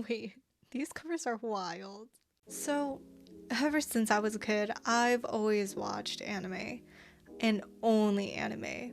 Wait, these covers are wild. So, ever since I was a kid, I've always watched anime, and only anime.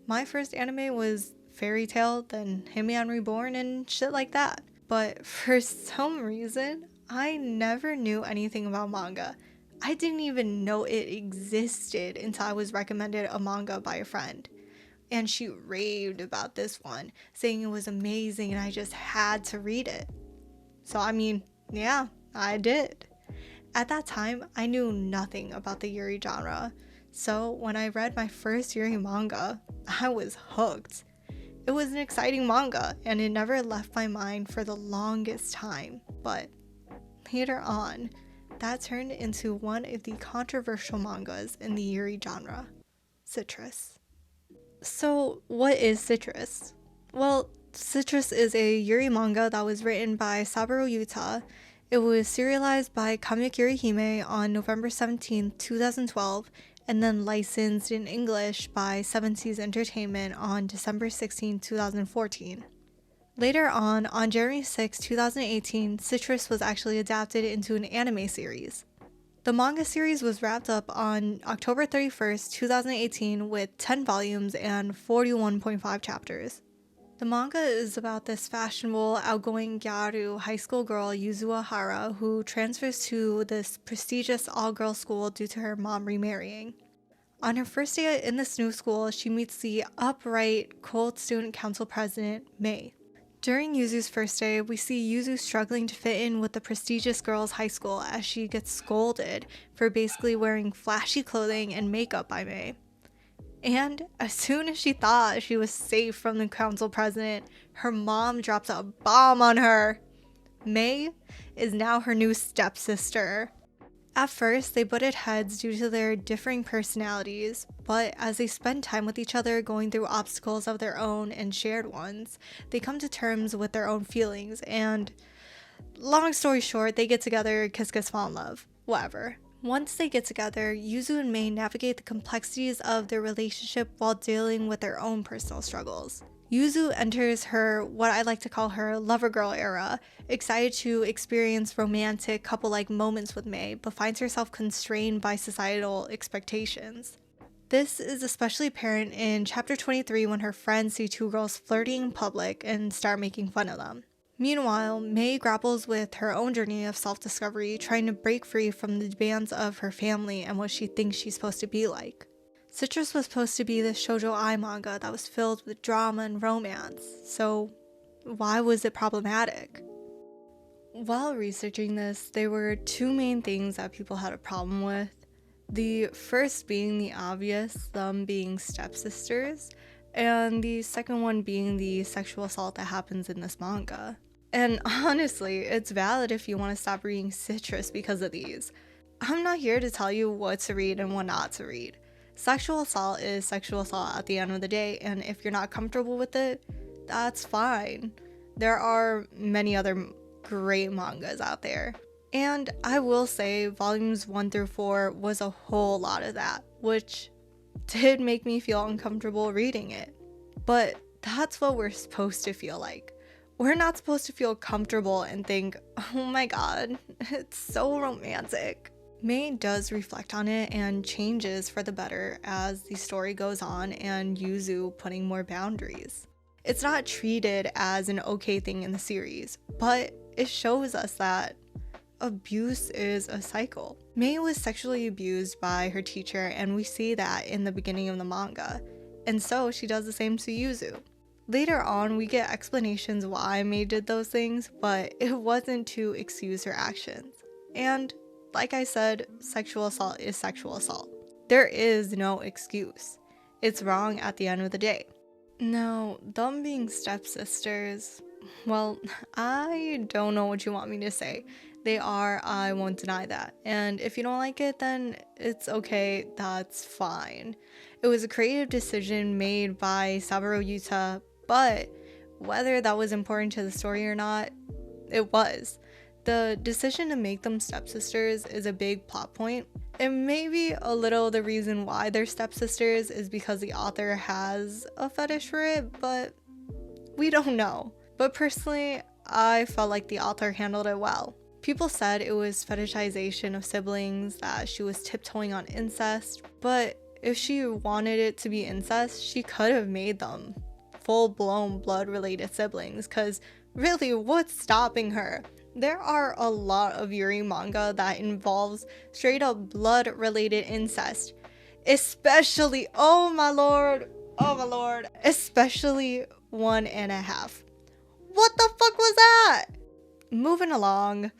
My first anime was Fairy Tail, then Hitman Reborn, and shit like that. But for some reason, I never knew anything about manga. I didn't even know it existed until I was recommended a manga by a friend. And she raved about this one, saying it was amazing and I just had to read it. So, I mean, yeah, I did. At that time, I knew nothing about the Yuri genre. So, when I read my first Yuri manga, I was hooked. It was an exciting manga, and it never left my mind for the longest time. But later on, that turned into one of the controversial mangas in the Yuri genre, Citrus. So, what is Citrus? Well, Citrus is a Yuri manga that was written by Saburo Yuta. It was serialized by Comic Yuri Hime on November 17, 2012, and then licensed in English by Seven Seas Entertainment on December 16, 2014. Later on January 6, 2018, Citrus was actually adapted into an anime series. The manga series was wrapped up on October 31st, 2018 with 10 volumes and 41.5 chapters. The manga is about this fashionable, outgoing gyaru high school girl, Yuzuko Aihara, who transfers to this prestigious all-girls school due to her mom remarrying. On her first day in this new school, she meets the upright, cold Student Council President Mei. During Yuzu's first day, we see Yuzu struggling to fit in with the prestigious girls' high school as she gets scolded for basically wearing flashy clothing and makeup by Mei. And as soon as she thought she was safe from the council president, her mom drops a bomb on her. Mei is now her new stepsister. At first, they butted heads due to their differing personalities, but as they spend time with each other going through obstacles of their own and shared ones, they come to terms with their own feelings, and long story short, they get together, kiss, fall in love, whatever. Once they get together, Yuzu and Mei navigate the complexities of their relationship while dealing with their own personal struggles. Yuzu enters her, what I like to call her, lover girl era, excited to experience romantic couple-like moments with Mei, but finds herself constrained by societal expectations. This is especially apparent in chapter 23 when her friends see two girls flirting in public and start making fun of them. Meanwhile, Mei grapples with her own journey of self-discovery, trying to break free from the demands of her family and what she thinks she's supposed to be like. Citrus was supposed to be this shoujo ai manga that was filled with drama and romance, so why was it problematic? While researching this, there were two main things that people had a problem with. The first being the obvious, them being stepsisters, and the second one being the sexual assault that happens in this manga. And honestly, it's valid if you want to stop reading Citrus because of these. I'm not here to tell you what to read and what not to read. Sexual assault is sexual assault at the end of the day, and if you're not comfortable with it, that's fine. There are many other great mangas out there. And I will say volumes 1 through 4 was a whole lot of that, which did make me feel uncomfortable reading it. But that's what we're supposed to feel like. We're not supposed to feel comfortable and think, oh my god, it's so romantic. Mei does reflect on it and changes for the better as the story goes on and Yuzu putting more boundaries. It's not treated as an okay thing in the series, but it shows us that abuse is a cycle. Mei was sexually abused by her teacher, and we see that in the beginning of the manga, and so she does the same to Yuzu. Later on, we get explanations why Mei did those things, but it wasn't to excuse her actions. And like I said, sexual assault is sexual assault. There is no excuse. It's wrong at the end of the day. Now, them being stepsisters, well, I don't know what you want me to say. They are, I won't deny that. And if you don't like it, then it's okay, that's fine. It was a creative decision made by Saburo Yuta, but whether that was important to the story or not, it was. The decision to make them stepsisters is a big plot point. And maybe a little the reason why they're stepsisters is because the author has a fetish for it, but we don't know. But personally, I felt like the author handled it well. People said it was fetishization of siblings, that she was tiptoeing on incest, but if she wanted it to be incest, she could have made them full-blown blood-related siblings, because really, what's stopping her? There are a lot of Yuri manga that involves straight-up blood-related incest, especially, oh my lord, especially 1.5. What the fuck was that? Moving along.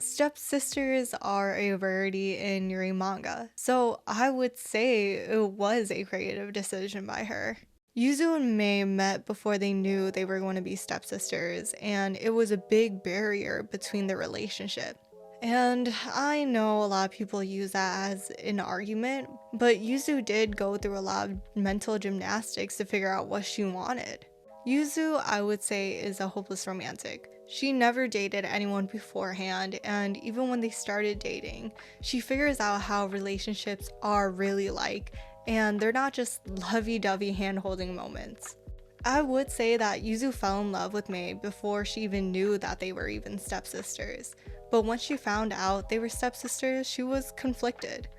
Stepsisters are a rarity in Yuri manga, so I would say it was a creative decision by her. Yuzu and Mei met before they knew they were going to be stepsisters, and it was a big barrier between their relationship. And I know a lot of people use that as an argument, but Yuzu did go through a lot of mental gymnastics to figure out what she wanted. Yuzu, I would say, is a hopeless romantic. She never dated anyone beforehand, and even when they started dating, she figures out how relationships are really like, and they're not just lovey-dovey hand-holding moments. I would say that Yuzu fell in love with Mei before she even knew that they were even stepsisters, but once she found out they were stepsisters, she was conflicted.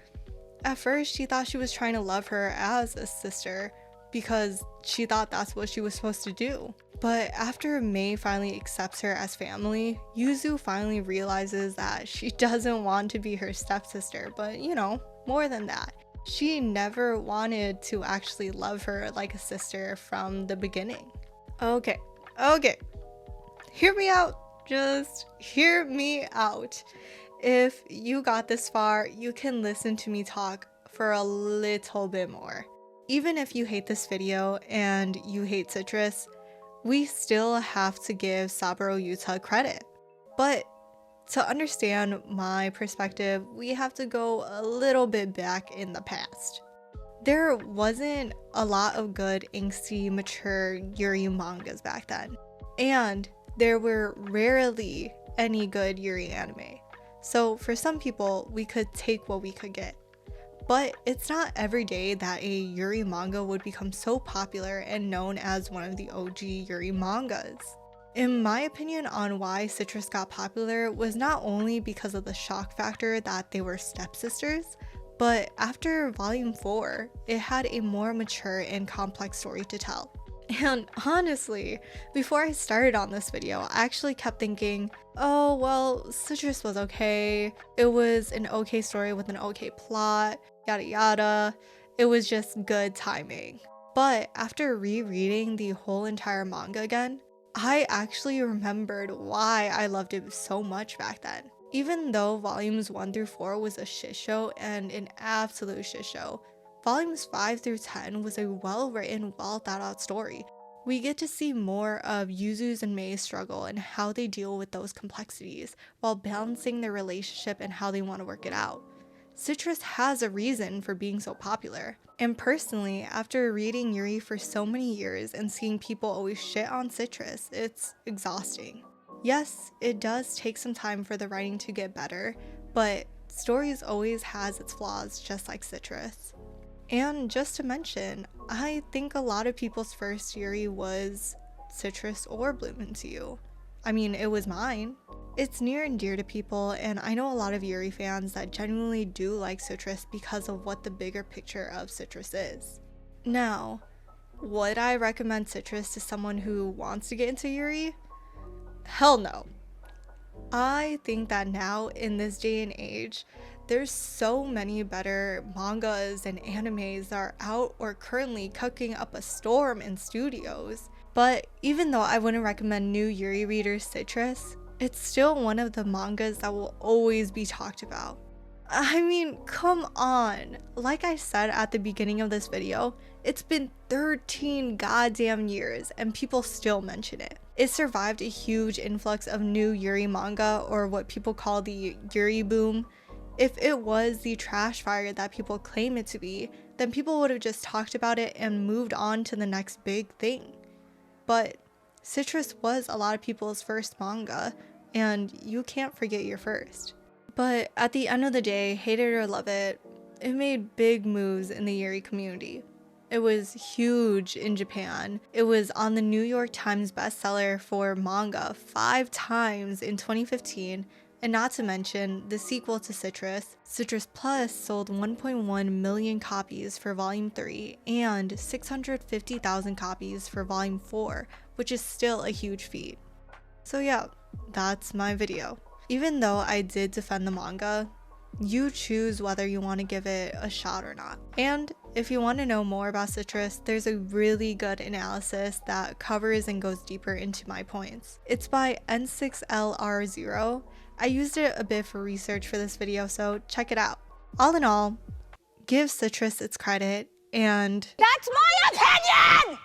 At first, she thought she was trying to love her as a sister, because she thought that's what she was supposed to do. But after Mei finally accepts her as family, Yuzu finally realizes that she doesn't want to be her stepsister, but you know, more than that. She never wanted to actually love her like a sister from the beginning. Okay, hear me out, just hear me out. If you got this far, you can listen to me talk for a little bit more. Even if you hate this video and you hate Citrus, we still have to give Saburo Yuta credit. But to understand my perspective, we have to go a little bit back in the past. There wasn't a lot of good, angsty, mature Yuri mangas back then. And there were rarely any good Yuri anime. So for some people, we could take what we could get. But it's not every day that a Yuri manga would become so popular and known as one of the OG Yuri mangas. In my opinion on why Citrus got popular was not only because of the shock factor that they were stepsisters, but after volume 4, it had a more mature and complex story to tell. And honestly, before I started on this video, I actually kept thinking, oh well, Citrus was okay, it was an okay story with an okay plot, yada yada, it was just good timing. But after rereading the whole entire manga again, I actually remembered why I loved it so much back then. Even though volumes 1 through 4 was a shit show and an absolute shit show, volumes 5 through 10 was a well-written, well-thought-out story. We get to see more of Yuzu's and Mei's struggle and how they deal with those complexities while balancing their relationship and how they want to work it out. Citrus has a reason for being so popular. And personally, after reading Yuri for so many years and seeing people always shit on Citrus, it's exhausting. Yes, it does take some time for the writing to get better, but stories always has its flaws just like Citrus. And just to mention, I think a lot of people's first Yuri was Citrus or Bloom Into You. I mean, it was mine. It's near and dear to people, and I know a lot of Yuri fans that genuinely do like Citrus because of what the bigger picture of Citrus is. Now, would I recommend Citrus to someone who wants to get into Yuri? Hell no. I think that now, in this day and age, there's so many better mangas and animes that are out or currently cooking up a storm in studios. But even though I wouldn't recommend new Yuri readers Citrus, it's still one of the mangas that will always be talked about. I mean, come on. Like I said at the beginning of this video, it's been 13 goddamn years and people still mention it. It survived a huge influx of new Yuri manga, or what people call the Yuri boom. If it was the trash fire that people claim it to be, then people would have just talked about it and moved on to the next big thing. But Citrus was a lot of people's first manga, and you can't forget your first. But at the end of the day, hate it or love it, it made big moves in the Yuri community. It was huge in Japan. It was on the New York Times bestseller for manga 5 times in 2015. And not to mention, the sequel to Citrus, Citrus Plus, sold 1.1 million copies for Volume 3 and 650,000 copies for Volume 4, which is still a huge feat. So yeah, that's my video. Even though I did defend the manga, you choose whether you want to give it a shot or not. And if you want to know more about Citrus, there's a really good analysis that covers and goes deeper into my points. It's by N6LR0. I used it a bit for research for this video, so check it out. All in all, give Citrus its credit, and that's my opinion!